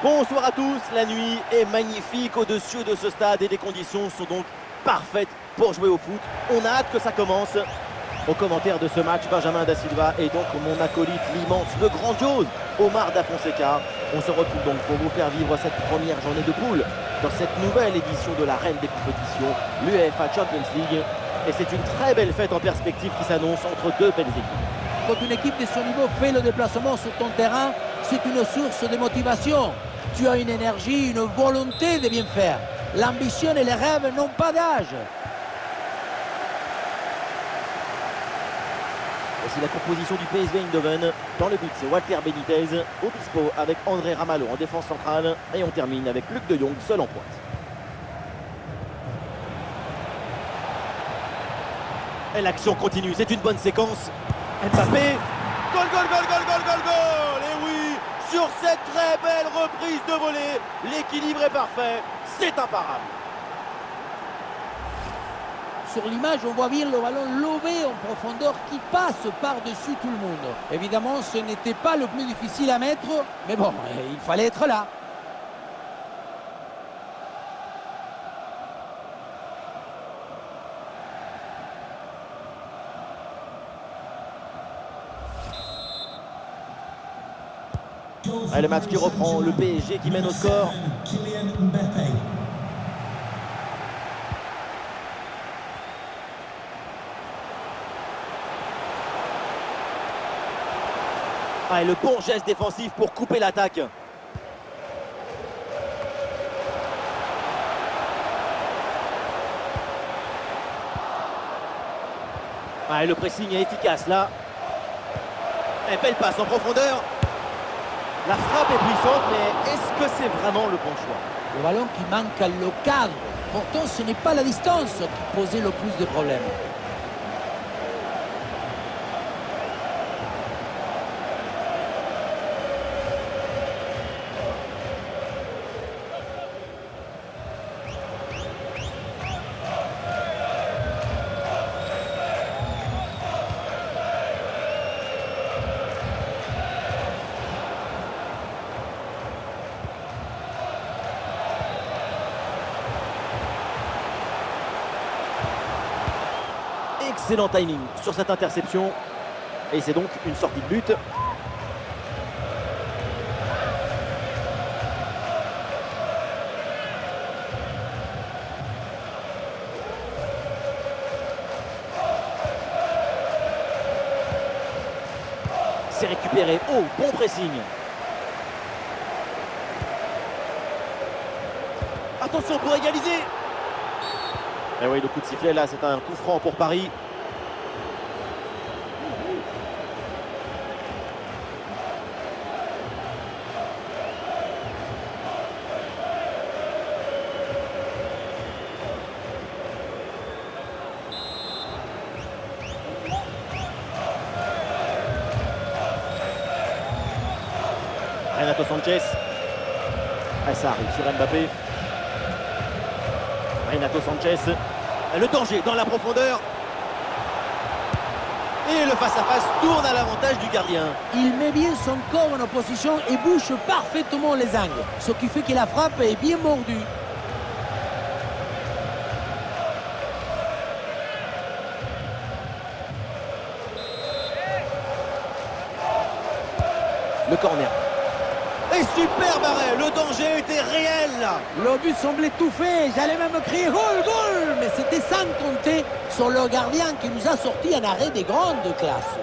Bonsoir à tous, la nuit est magnifique au-dessus de ce stade et les conditions sont donc parfaites pour jouer au foot. On a hâte que ça commence. Au commentaire de ce match, Benjamin Da Silva et donc mon acolyte, l'immense, le grandiose Omar Da Fonseca. On se retrouve donc pour vous faire vivre cette première journée de poule dans cette nouvelle édition de la reine des compétitions, l'UEFA Champions League. Et c'est une très belle fête en perspective qui s'annonce entre deux belles équipes. Quand une équipe de ce niveau fait le déplacement sur ton terrain, c'est une source de motivation. Tu as une énergie, une volonté de bien faire. L'ambition et les rêves n'ont pas d'âge. Voici la composition du PSV Eindhoven. Dans le but, c'est Walter Benitez, Obispo avec André Ramalho en défense centrale. Et on termine avec Luc de Jong seul en pointe. Et l'action continue, c'est une bonne séquence. Mbappé, goal, goal, goal, goal, goal, goal, goal. Et oui, sur cette très belle reprise de volée, l'équilibre est parfait, c'est imparable. Sur l'image, on voit bien le ballon lobé en profondeur qui passe par-dessus tout le monde. Évidemment, ce n'était pas le plus difficile à mettre, mais bon, il fallait être là. Allez, le match qui reprend, le PSG qui mène au score. Ah, et le bon geste défensif pour couper l'attaque. Ah, et le pressing est efficace là. Et belle passe en profondeur. La frappe est puissante, mais est-ce que c'est vraiment le bon choix? Le ballon qui manque le cadre. Pourtant, ce n'est pas la distance qui posait le plus de problèmes. Excellent timing sur cette interception. Et c'est donc une sortie de but. C'est récupéré. Oh, bon pressing. Attention pour égaliser. Et oui, le coup de sifflet là, c'est un coup franc pour Paris. Renato Sanchez. Ah, ça arrive sur Mbappé. Renato Sanchez. Le danger dans la profondeur. Et le face-à-face tourne à l'avantage du gardien. Il met bien son corps en opposition et bouche parfaitement les angles. Ce qui fait que la frappe est bien mordue. Le corner. Et superbe arrêt, le danger était réel là. Le but semblait tout fait, j'allais même crier goal, goal, mais c'était sans compter sur le gardien qui nous a sorti un arrêt de grande classe.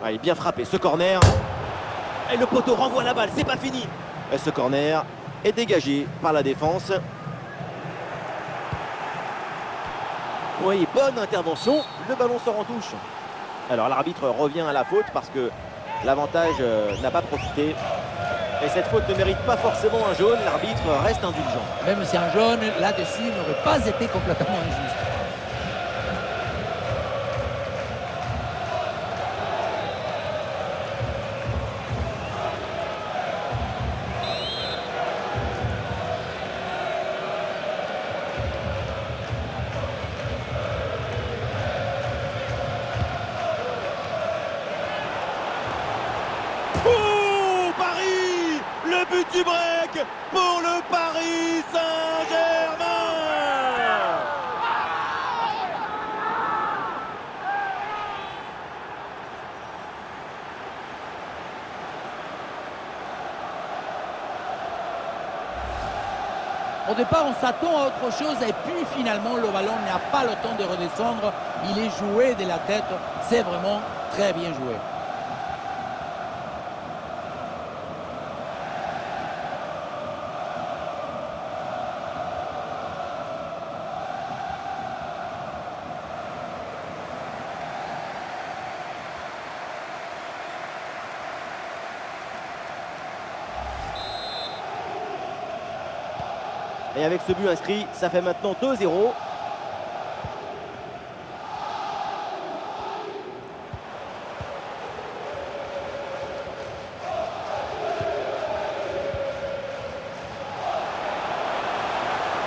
Ah, il est bien frappé ce corner. Et le poteau renvoie la balle, c'est pas fini. Et ce corner est dégagé par la défense. Oui, bonne intervention. Le ballon sort en touche. Alors l'arbitre revient à la faute parce que l'avantage n'a pas profité. Et cette faute ne mérite pas forcément un jaune. L'arbitre reste indulgent. Même si un jaune là-dessus n'aurait pas été complètement injuste. but du break pour le Paris Saint-Germain. Au départ, on s'attend à autre chose et puis finalement, le ballon n'a pas le temps de redescendre. Il est joué de la tête. C'est vraiment très bien joué. Et avec ce but inscrit, ça fait maintenant 2-0.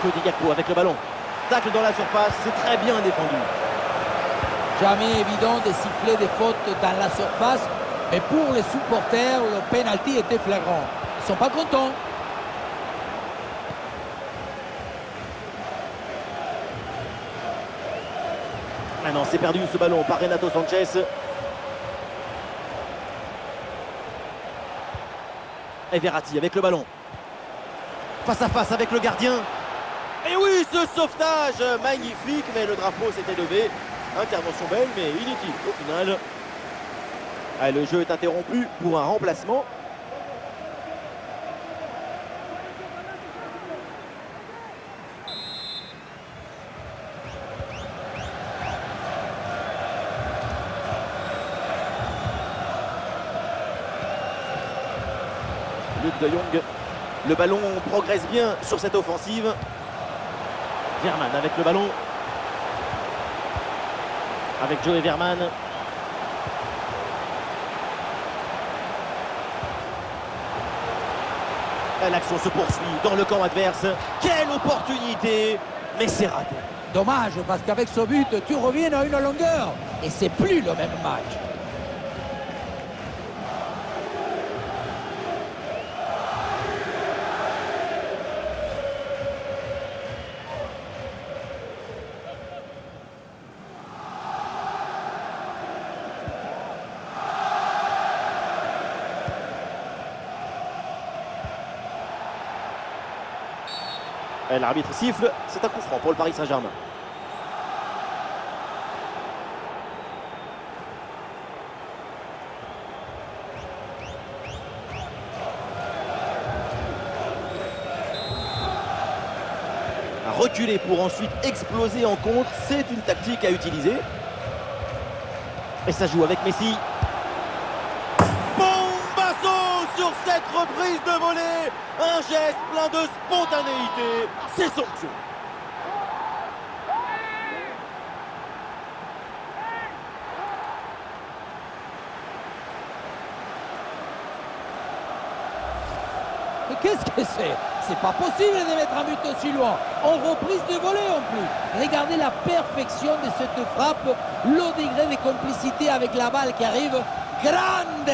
Cody Gakpo avec le ballon. Tacle dans la surface, c'est très bien défendu. Jamais évident de siffler des fautes dans la surface. Mais pour les supporters, le penalty était flagrant. Ils ne sont pas contents. Maintenant, c'est perdu ce ballon par Renato Sanchez. Et Verratti avec le ballon. Face à face avec le gardien. Et oui, ce sauvetage magnifique, mais le drapeau s'était levé. Intervention belle, mais inutile au final. Allez, le jeu est interrompu pour un remplacement. Luc de Jong. Le ballon progresse bien sur cette offensive. Verman avec le ballon. Avec Joey Verman. L'action se poursuit dans le camp adverse. Quelle opportunité! Mais c'est raté. Dommage, parce qu'avec ce but, tu reviens à une longueur. Et c'est plus le même match. L'arbitre siffle, c'est un coup franc pour le Paris Saint-Germain. À reculer pour ensuite exploser en contre, c'est une tactique à utiliser. Et ça joue avec Messi. Bombasso sur cette reprise de volée. Un geste plein de spontanéité. C'est somptueux. Mais qu'est-ce que c'est? C'est pas possible de mettre un but aussi loin. En reprise de volée en plus. Regardez la perfection de cette frappe. Le degré de complicité avec la balle qui arrive. Grande!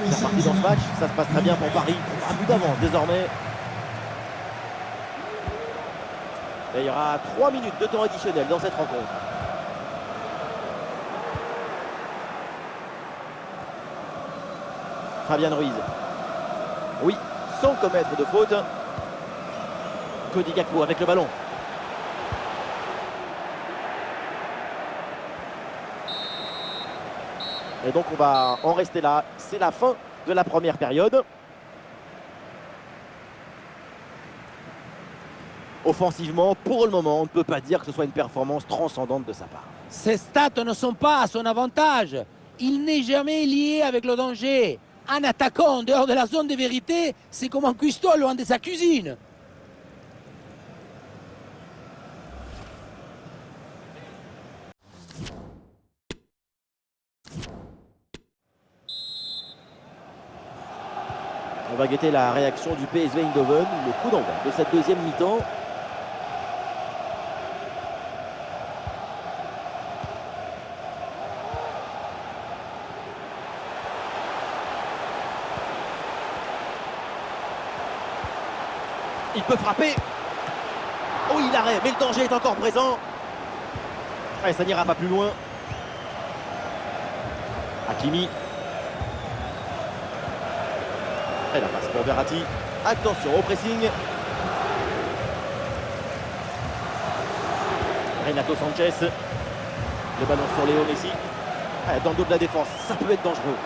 C'est reparti dans ce match, ça se passe très bien pour Paris. Un but d'avance désormais. Et il y aura 3 minutes de temps additionnel dans cette rencontre. Fabian Ruiz. Oui, sans commettre de faute. Cody Gakpo avec le ballon. Et donc on va en rester là. C'est la fin de la première période. Offensivement, pour le moment, on ne peut pas dire que ce soit une performance transcendante de sa part. Ces stats ne sont pas à son avantage. Il n'est jamais lié avec le danger. Un attaquant en dehors de la zone de vérité, c'est comme un cuistot loin de sa cuisine. On va guetter la réaction du PSV Eindhoven, le coup d'envoi de cette deuxième mi-temps. Il peut frapper. Oh, il arrête, mais le danger est encore présent. Allez, ça n'ira pas plus loin. Hakimi. Et la passe pour Verratti. Attention au pressing. Renato Sanchez. Le ballon sur Léo Messi. Dans le dos de la défense, ça peut être dangereux.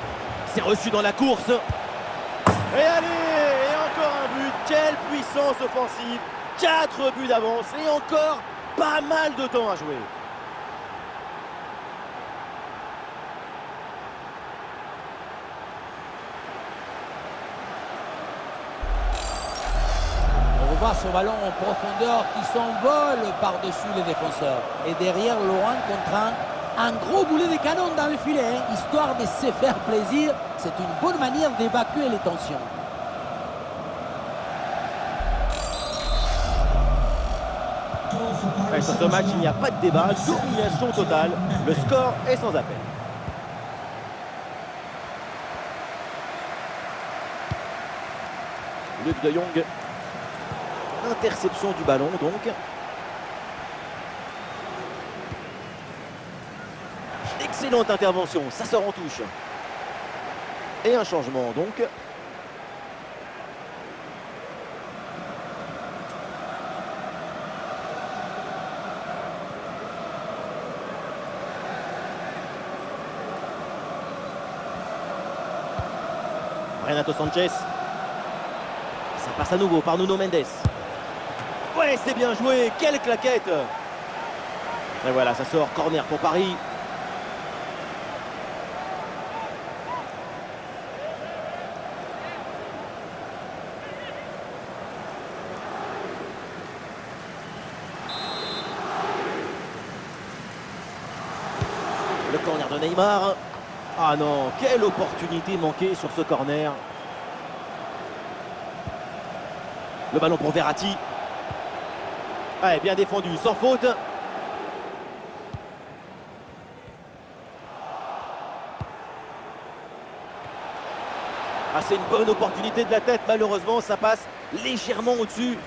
C'est reçu dans la course. Et allez, et encore un but. Quelle puissance offensive. 4 buts d'avance et encore pas mal de temps à jouer. On revoit ce ballon en profondeur qui s'envole par-dessus les défenseurs. Et derrière, Laurent contraint un gros boulet de canon dans le filet, hein, histoire de se faire plaisir. C'est une bonne manière d'évacuer les tensions. Et sur ce match, il n'y a pas de débat, domination totale. Le score est sans appel. Luc de Jong. Interception du ballon donc. Excellente intervention, ça sort en touche. Et un changement donc. Renato Sanchez. Ça passe à nouveau par Nuno Mendes. Ouais, c'est bien joué. Quelle claquette. Et voilà, ça sort. Corner pour Paris. Le corner de Neymar. Ah non, quelle opportunité manquée sur ce corner. Le ballon pour Verratti. Ouais, bien défendu, sans faute. Ah, c'est une bonne opportunité de la tête. Malheureusement, ça passe légèrement au-dessus.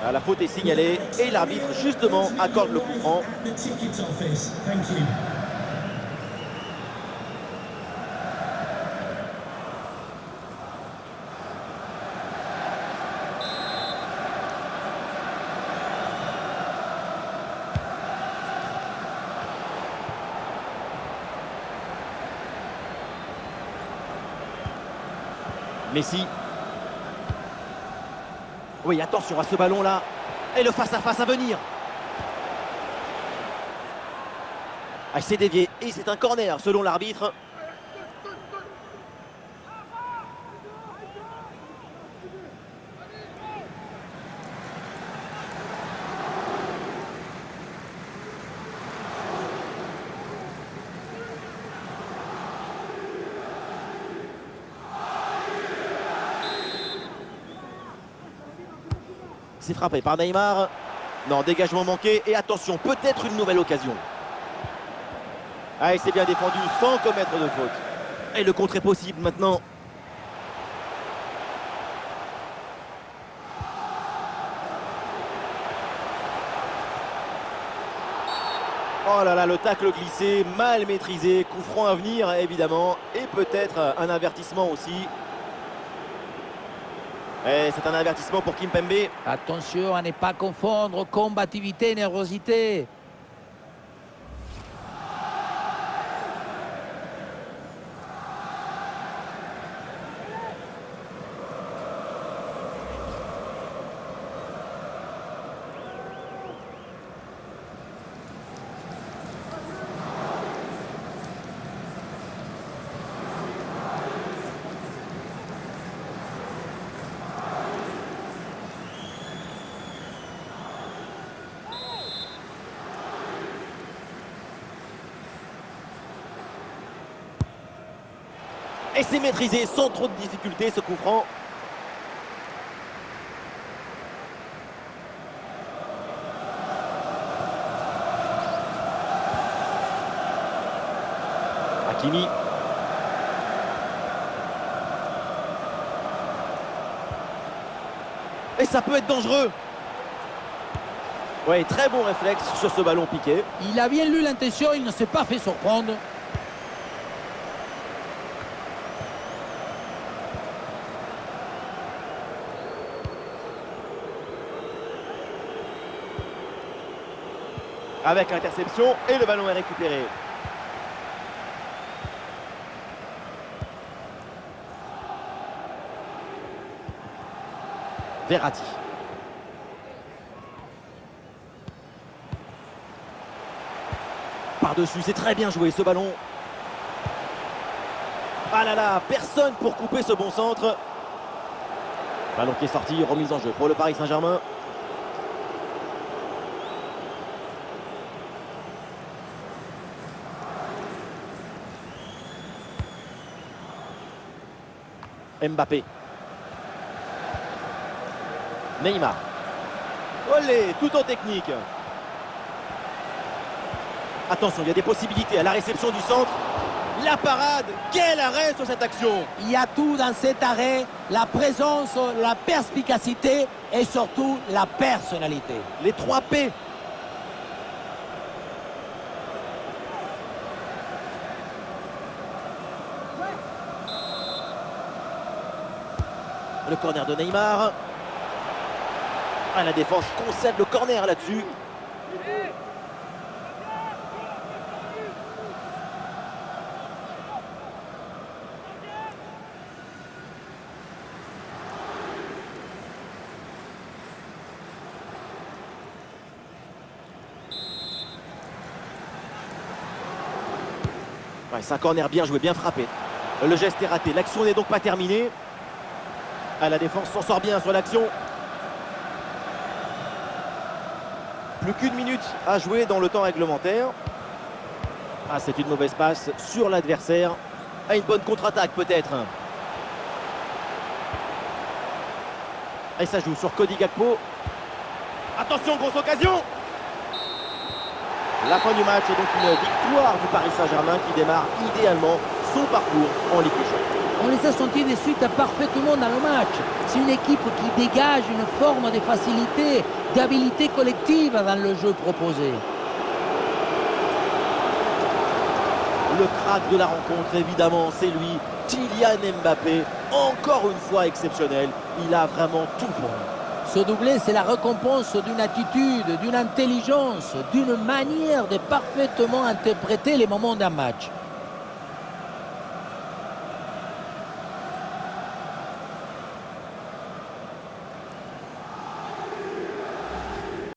Ah, la faute est signalée et l'arbitre justement accorde le coup franc. Messi. Oui, attention à ce ballon-là. Et le face-à-face à venir. Ah, il s'est dévié. Et c'est un corner selon l'arbitre. C'est frappé par Neymar. Non, dégagement manqué. Et attention, peut-être une nouvelle occasion. Ah, il s'est bien défendu sans commettre de faute. Et le contre est possible maintenant. Oh là là, le tacle glissé, mal maîtrisé. Coup franc à venir, évidemment. Et peut-être un avertissement aussi. Et c'est un avertissement pour Kimpembe. Attention à ne pas confondre combativité et nervosité. Et c'est maîtrisé sans trop de difficulté ce coup franc. Hakimi. Et ça peut être dangereux. Ouais, très bon réflexe sur ce ballon piqué. Il a bien lu l'intention, il ne s'est pas fait surprendre. Avec interception et le ballon est récupéré. Verratti. Par-dessus, c'est très bien joué ce ballon. Ah là là, personne pour couper ce bon centre. Ballon qui est sorti, remise en jeu pour le Paris Saint-Germain. Mbappé. Neymar. Olé, tout en technique. Attention, il y a des possibilités à la réception du centre. La parade, quel arrêt sur cette action. Il y a tout dans cet arrêt, la présence, la perspicacité et surtout la personnalité. Les 3 P. Le corner de Neymar. Ah, la défense concède le corner là-dessus. Ouais, c'est un corner bien joué, bien frappé. Le geste est raté. L'action n'est donc pas terminée. Ah, la défense s'en sort bien sur l'action. Plus qu'une minute à jouer dans le temps réglementaire. Ah, c'est une mauvaise passe sur l'adversaire. Ah, une bonne contre-attaque peut-être. Et ça joue sur Cody Gakpo. Attention, grosse occasion. La fin du match est donc une victoire du Paris Saint-Germain qui démarre idéalement son parcours en Ligue des Champions. On les a sentis de suite parfaitement dans le match. C'est une équipe qui dégage une forme de facilité, d'habilité collective dans le jeu proposé. Le crack de la rencontre, évidemment, c'est lui, Kylian Mbappé. Encore une fois exceptionnel. Il a vraiment tout pour lui. Ce doublé, c'est la récompense d'une attitude, d'une intelligence, d'une manière de parfaitement interpréter les moments d'un match.